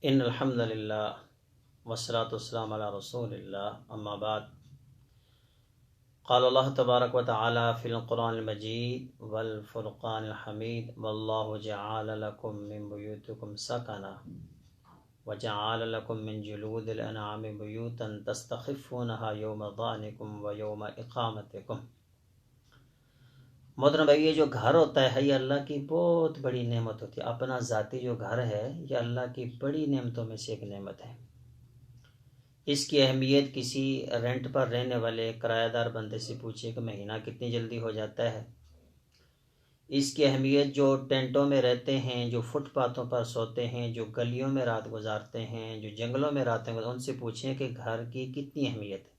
इन्नल हम्दुलिल्लाह वस्सलातु वस्सलामु अला रसूलिल्लाह अम्मा बाद। क़ाल अल्लाह तबारक व तआला फ़िल क़ुरआनिल मजीद वल फ़ुरक़ानिल हमीद वल्लाहु जअल लकुम मिन बुयूतिकुम सकना व जअल लकुम मिन जुलूदिल अनआमि बुयूतन तस्तख़िफ़ूनहा यौम ज़ानिकुम व यौम इक़ामतिकुम। मोहतरम भाई, ये जो घर होता है ये अल्लाह की बहुत बड़ी नेमत होती है। अपना ज़ाती जो घर है ये अल्लाह की बड़ी नेमतों में से एक नेमत है। इसकी अहमियत किसी रेंट पर रहने वाले किराएदार बंदे से पूछिए कि महीना कितनी जल्दी हो जाता है। इसकी अहमियत जो टेंटों में रहते हैं, जो फुटपाथों पर सोते हैं, जो गलियों में रात गुजारते हैं, जो जंगलों में रातें गुजारते हैं, उनसे पूछें कि घर की कितनी अहमियत है।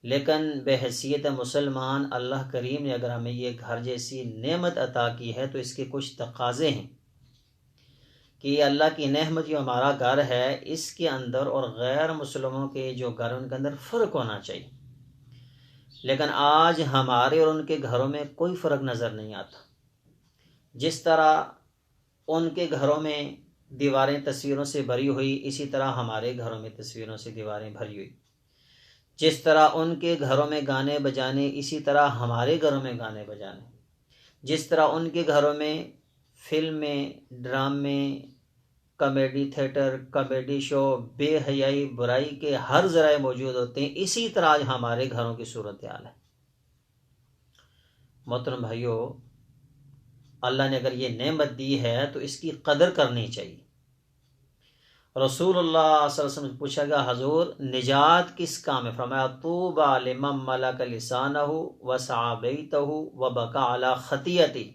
लेकिन बहैसियत मुसलमान अल्लाह करीम ने अगर हमें ये घर जैसी नेमत अता की है तो इसके कुछ तकाज़े हैं कि अल्लाह की नेमत जो हमारा घर है इसके अंदर और गैर मुसलमानों के जो घर उनके अंदर फ़र्क होना चाहिए। लेकिन आज हमारे और उनके घरों में कोई फ़र्क नज़र नहीं आता। जिस तरह उनके घरों में दीवारें तस्वीरों से भरी हुई, इसी तरह हमारे घरों में तस्वीरों से दीवारें भरी हुई। जिस तरह उनके घरों में गाने बजाने, इसी तरह हमारे घरों में गाने बजाने। जिस तरह उनके घरों में फिल्में, ड्रामे, कॉमेडी थिएटर, कॉमेडी शो, बेहयाई, बुराई के हर ज़राए मौजूद होते हैं, इसी तरह आज हमारे घरों की सूरत हाल है। मोहतरम भाइयों, अल्लाह ने अगर ये नेमत दी है तो इसकी कदर करनी चाहिए। रसूलुल्लाह सल्लल्लाहु अलैहि वसल्लम से पूछा गया, हजूर निजात किस काम है? फरमाया तूबा लिमन मलक लिसानहु व सआ बैतहु व बका अला खतियती।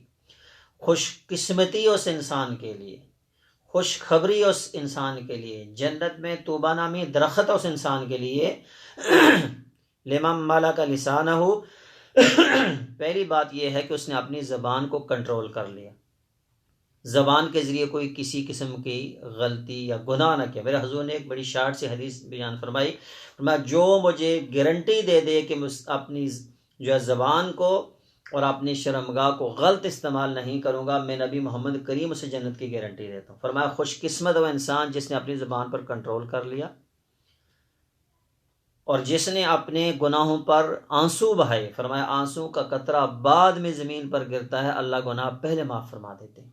खुशकिस्मती उस इंसान के लिए, खुशखबरी उस इंसान के लिए, जन्नत में तूबा नामी दरख्त उस इंसान के लिए लिमन मलक लिसानहु। पहली बात यह है कि उसने अपनी ज़बान को कंट्रोल कर लिया, ज़बान के ज़रिए कोई किसी किस्म की गलती या गुनाह न किया। मेरे हुज़ूर ने एक बड़ी शार्ट से हदीस बयान फरमाई, जो मुझे गारंटी दे दे कि अपनी जो है ज़बान को और अपनी शर्मगाह को गलत इस्तेमाल नहीं करूँगा, मैं नबी मोहम्मद करीम उसे जन्नत की गारंटी देता हूँ। फरमाया खुशकिस्मत वो इंसान जिसने अपनी ज़बान पर कंट्रोल कर लिया और जिसने अपने गुनाहों पर आंसू बहाए। फरमाया आंसू का कतरा बाद में ज़मीन पर गिरता है, अल्लाह गुनाह पहले माफ़ फरमा देते हैं।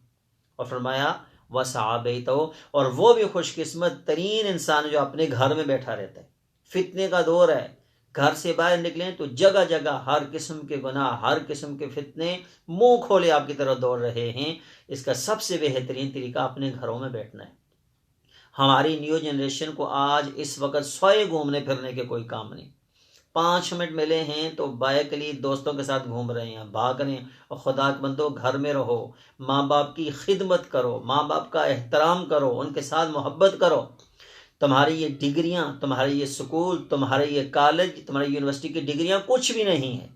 और फरमाया वह सहाबैतो, और वो भी खुशकिस्मत तरीन इंसान जो अपने घर में बैठा रहता है। फितने का दौर है, घर से बाहर निकलें तो जगह जगह हर किस्म के गुनाह, हर किस्म के फितने मुंह खोले आपकी तरफ दौड़ रहे हैं। इसका सबसे बेहतरीन तरीका अपने घरों में बैठना है। हमारी न्यू जनरेशन को आज इस वक्त सोए घूमने फिरने के कोई काम नहीं। 5 मिनट मिले हैं तो बाइक ली दोस्तों के साथ घूम रहे हैं, भाग रहे हैं। और खुदा के बंदो, घर में रहो, माँ बाप की खिदमत करो, माँ बाप का एहतराम करो, उनके साथ मोहब्बत करो। तुम्हारी ये डिग्रियां, तुम्हारे ये स्कूल, तुम्हारे ये कॉलेज, तुम्हारी यूनिवर्सिटी की डिग्रियां कुछ भी नहीं है।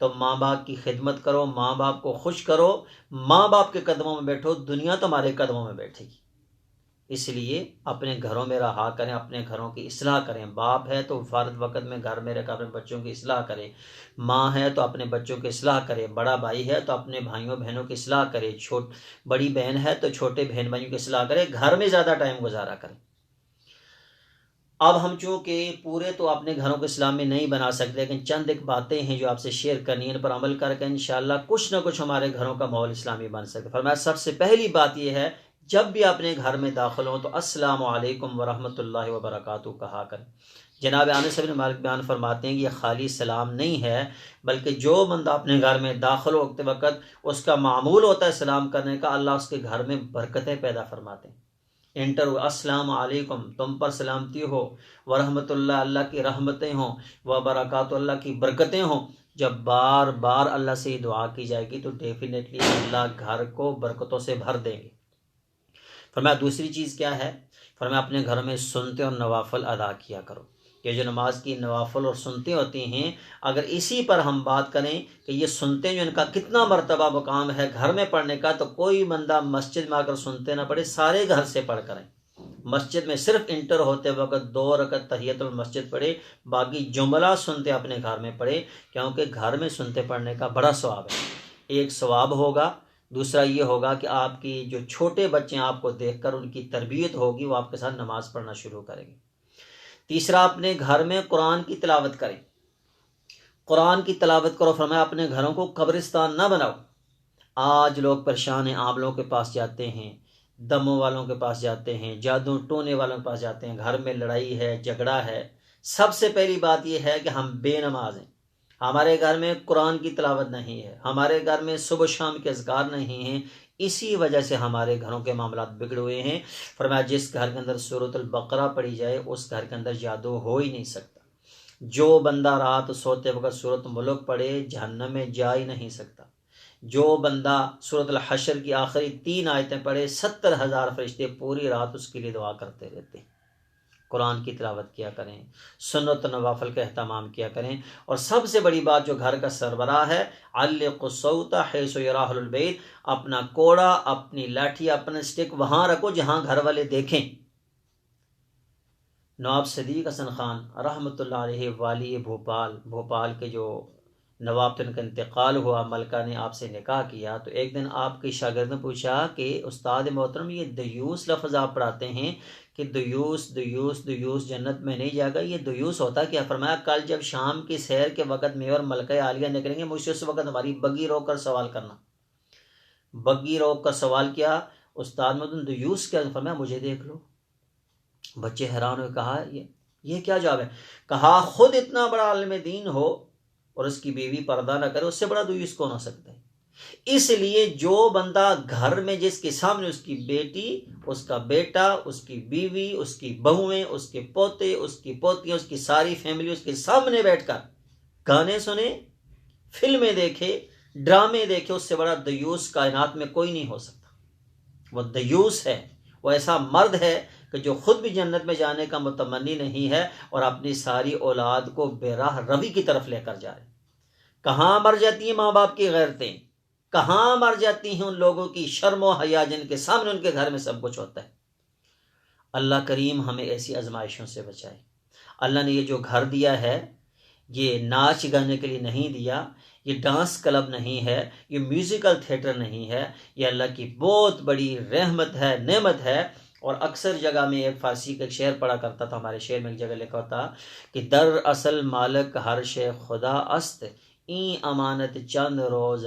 तो माँ बाप की खिदमत करो, माँ बाप को खुश करो, माँ बाप के कदमों में बैठो, दुनिया तुम्हारे कदमों में बैठेगी। इसलिए अपने घरों में रहा करें, अपने घरों की इस्लाह करें। बाप है तो फ़र्द वक़्त में घर में रहकर अपने बच्चों की इस्लाह करे, माँ है तो अपने बच्चों की इस्लाह करे, बड़ा भाई है तो अपने भाइयों बहनों की इस्लाह करे, बड़ी बहन है तो छोटे बहन भाइयों की इस्लाह करे, घर में ज़्यादा टाइम गुजारा करें। अब हम चूँकि पूरे तो अपने घरों को इस्लाम में नहीं बना सकते, लेकिन चंद एक बातें हैं जो आपसे शेयर करनी है, इन पर अमल करके इंशाअल्लाह कुछ ना कुछ हमारे घरों का माहौल इस्लामी बन सके। फरमाया सबसे पहली बात यह है, जब भी अपने घर में दाखिल हो तो अस्सलामु अलैकुम व रहमतुल्लाहि व बरकातुहू कहा करें। जनाब अनस बिन मालिक बयान फरमाते हैं कि यह खाली सलाम नहीं है, बल्कि जो बंदा अपने घर में दाखिल होते वक्त उसका मामूल होता है सलाम करने का, अल्लाह उसके घर में बरकतें पैदा फरमाते हैं। इंटर हुआ अस्सलाम अलैकुम, तुम पर सलामती हो, व रहमतुल्लाह, अल्लाह की रहमतें हों, व बरकातुहू, अल्लाह की बरकतें हों। जब बार बार अल्लाह से दुआ की जाएगी तो डेफिनेटली अल्लाह घर को बरकतों से भर देंगे। फरमाया दूसरी चीज़ क्या है? फरमाया अपने घर में सुन्नतें और नवाफिल अदा किया करो। ये जो नमाज की नवाफिल और सुन्नतें होती हैं, अगर इसी पर हम बात करें कि ये सुन्नतें जो इनका कितना मर्तबा मुकाम है घर में पढ़ने का, तो कोई बंदा मस्जिद में आकर सुनते ना पढ़े, सारे घर से पढ़ करें। मस्जिद में सिर्फ इंटर होते वक्त 2 रकत तहियतुल मस्जिद पढ़े, बाकी जुमला सुनते अपने घर में पढ़े, क्योंकि घर में सुनते पढ़ने का बड़ा सवाब है। एक सवाब होगा, दूसरा ये होगा कि आपकी जो छोटे बच्चे हैं आपको देखकर उनकी तरबियत होगी, वो आपके साथ नमाज पढ़ना शुरू करेंगे। तीसरा, अपने घर में कुरान की तिलावत करें, कुरान की तिलावत करो। फरमाया अपने घरों को कब्रिस्तान ना बनाओ। आज लोग परेशान हैं, आंवलों के पास जाते हैं, दमों वालों के पास जाते हैं, जादू टोने वालों के पास जाते हैं, घर में लड़ाई है, झगड़ा है। सबसे पहली बात यह है कि हम बेनमाज हैं, हमारे घर में कुरान की तिलावत नहीं है, हमारे घर में सुबह शाम के अज़कार नहीं हैं। इसी वजह से हमारे घरों के मामला बिगड़े हुए हैं। फरमाया जिस घर के अंदर सूरतुल बकरा पढ़ी जाए उस घर के अंदर जादू हो ही नहीं सकता। जो बंदा रात सोते वक्त सूरत मुल्क पढ़े जहन्नम में जा ही नहीं सकता। जो बंदा सूरत अल हशर की आखिरी 3 आयतें पढ़े 70,000 फरिश्ते पूरी रात उसके लिए दुआ करते रहते हैं। कुरान की तिलावत किया करें, सुन्नत नवाफिल का एहतमाम किया करें। और सबसे बड़ी बात, जो घर का सरबराह है, अल्लिक़ुस्सौता हैसु यराहुल बैत, अपना कोड़ा, अपनी लाठी, अपना स्टिक वहां रखो जहां घर वाले देखें। नवाब सदीक हसन खान रहमतुल्लाह अलैहि वाली भोपाल के जो नवाब थे, उनका इंतकाल हुआ, मलका ने आपसे निकाह किया। तो एक दिन आपके शागिर्द ने पूछा कि उस्ताद मोहतरम, ये दयूस लफ्ज़ आप पढ़ाते हैं कि दयूस दयूस दयूस जन्नत में नहीं जाएगा, ये दयूस होता क्या? फरमाया कल जब शाम की सैर के वक़्त मैं और मलका आलिया निकलेंगे, मुझसे उस वक़्त हमारी बग्गी रोक कर सवाल करना। बग्गी रोक कर सवाल किया, उस्ताद मोहतरम दयूस क्या? फरमाया मुझे देख लो। बच्चे हैरान हुए, कहा ये क्या जवाब है? कहा खुद इतना बड़ा आलिम दीन हो और उसकी बीवी पर्दा ना करे, उससे बड़ा दुयूस कौन हो सकता है? इसलिए जो बंदा घर में जिसके सामने उसकी बेटी, उसका बेटा, उसकी बीवी, उसकी बहुएं, उसके पोते, उसकी पोतियां, उसकी सारी फैमिली उसके सामने बैठकर गाने सुने, फिल्में देखे, ड्रामे देखे, उससे बड़ा दयूस कायनात में कोई नहीं हो सकता। वो दयूस है, वो ऐसा मर्द है कि जो खुद भी जन्नत में जाने का मुतमन्नी नहीं है और अपनी सारी औलाद को बेराह रवी की तरफ लेकर जा रहे। कहाँ मर जाती हैं माँ बाप की गैरतें, कहाँ मर जाती हैं उन लोगों की शर्म व हया जिनके सामने उनके घर में सब कुछ होता है। अल्लाह करीम हमें ऐसी आजमाइशों से बचाए। अल्लाह ने ये जो घर दिया है, ये नाच गाने के लिए नहीं दिया, ये डांस क्लब नहीं है, ये म्यूजिकल थिएटर नहीं है, ये अल्लाह की बहुत बड़ी रहमत है, नेमत है। और अक्सर जगह में एक फारसी का एक शेर पढ़ा करता था, हमारे शेर में एक जगह लिखा होता कि दर असल मालक हर शे खुदा अस्त, ई अमानत चंद रोज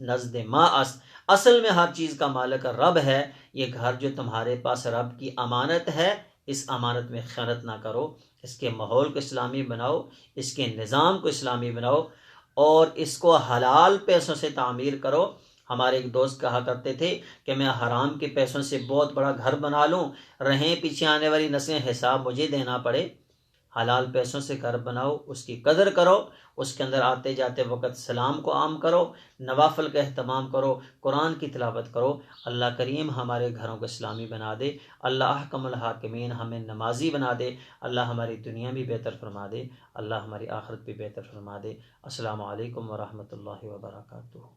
नजद माँ अस्त। असल में हर चीज़ का मालिक रब है। ये घर जो तुम्हारे पास रब की अमानत है, इस अमानत में खयानत ना करो। इसके माहौल को इस्लामी बनाओ, इसके निज़ाम को इस्लामी बनाओ और इसको हलाल पैसों से तामीर करो। हमारे एक दोस्त कहा करते थे कि मैं हराम के पैसों से बहुत बड़ा घर बना लूं, रहें पीछे आने वाली नस्लें, हिसाब मुझे देना पड़े। हलाल पैसों से घर बनाओ, उसकी कदर करो, उसके अंदर आते जाते वक़्त सलाम को आम करो, नवाफिल का एहतमाम करो, कुरान की तिलावत करो। अल्लाह करीम हमारे घरों को इस्लामी बना दे। अल्लाह अहकमुल हाकिमीन हमें नमाजी बना दे। अल्लाह हमारी दुनिया भी बेहतर फरमा दे, अल्लाह हमारी आखिरत भी बेहतर फरमा दे। अस्सलामु अलैकुम व रहमतुल्लाहि व बरकातुहू।